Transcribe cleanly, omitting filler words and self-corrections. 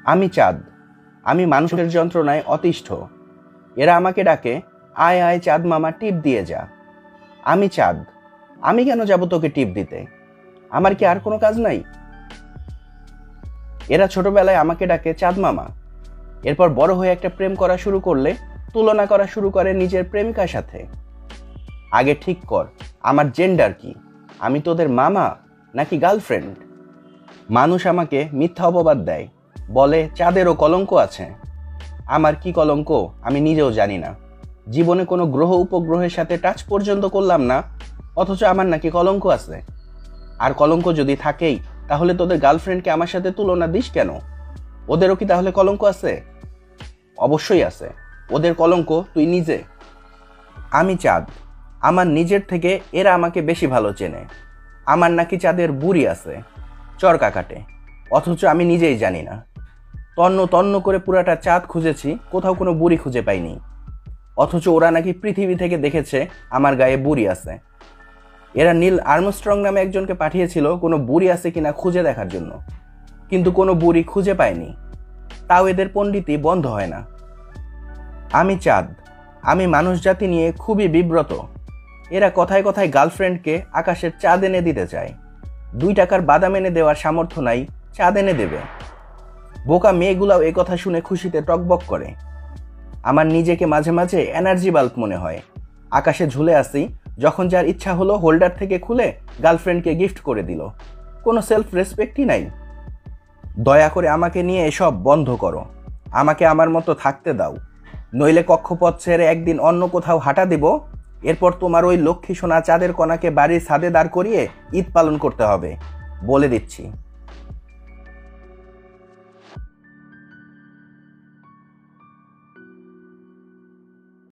আমি চাঁদ, আমি মানুষের যন্ত্রণায় অতিষ্ঠ। এরা আমাকে ডাকে, আয় আয় চাঁদ মামা, টিপ দিয়ে যা। আমি চাঁদ, আমি কেন যাব তোকে টিপ দিতে? আমার কি আর কোনো কাজ নাই? এরা ছোটবেলায় আমাকে ডাকে চাঁদ মামা, এরপর বড় হয়ে একটা প্রেম করা শুরু করলে তুলনা করা শুরু করে নিজের প্রেমিকার সাথে। আগে ঠিক কর আমার জেন্ডার কি, আমি তোদের মামা নাকি গার্লফ্রেন্ড? মানুষ আমাকে মিথ্যা অপবাদ দেয়, বলে চাঁদেরও কলঙ্ক আছে। আমার কি কলঙ্ক আমি নিজেও জানি না। জীবনে কোনো গ্রহ উপগ্রহের সাথে টাচ পর্যন্ত করলাম না, অথচ আমার নাকি কলঙ্ক আছে। আর কলঙ্ক যদি থাকেই, তাহলে তোদের গার্লফ্রেন্ডকে আমার সাথে তুলনা দিস কেন? ওদেরও কি তাহলে কলঙ্ক আছে? অবশ্যই আছে, ওদের কলঙ্ক তুই নিজে। আমি চাঁদ, আমার নিজের থেকে এরা আমাকে বেশি ভালো চেনে। আমার নাকি চাঁদের বুড়ি আছে, চরকা কাটে, অথচ আমি নিজেই জানি না। তন্ন তন্ন করে পুরাটা চাঁদ খুঁজেছি, কোথাও কোনো বুড়ি খুঁজে পাইনি, অথচ ওরা নাকি পৃথিবী থেকে দেখেছে আমার গায়ে বুড়ি আছে। এরা নীল আর্মস্ট্রং নামে একজনকে পাঠিয়েছিল কোনো বুড়ি আছে কিনা খুঁজে দেখার জন্য, কিন্তু কোনো বুড়ি খুঁজে পায়নি। তাও এদের পণ্ডিতি বন্ধ হয় না। আমি চাঁদ, আমি মানুষ জাতি নিয়ে খুবই বিব্রত। এরা কথায় কথায় গার্লফ্রেন্ডকে আকাশের চাঁদ এনে দিতে চায়। 2 টাকার বাদাম এনে দেওয়ার সামর্থ্য নাই, চাঁদ এনে দেবে। বোকা মেয়েগুলাও এ কথা শুনে খুশিতে টকবক করে। আমার নিজেকে মাঝে মাঝে এনার্জি বাল্ব মনে হয়। আকাশে ঝুলে আসি, যখন যার ইচ্ছা হলো হোল্ডার থেকে খুলে গার্লফ্রেন্ডকে গিফট করে দিল। কোনো সেলফ রেসপেক্টই নাই। দয়া করে আমাকে নিয়ে এসব বন্ধ করো, আমাকে আমার মতো থাকতে দাও, নইলে কক্ষপথ ছেড়ে একদিন অন্য কোথাও হাঁটা দেব। এরপর তোমার ওই লক্ষ্মী সোনা চাঁদের কণাকে বাড়ির ছাদে দাঁড় করিয়ে ঈদ পালন করতে হবে, বলে দিচ্ছি।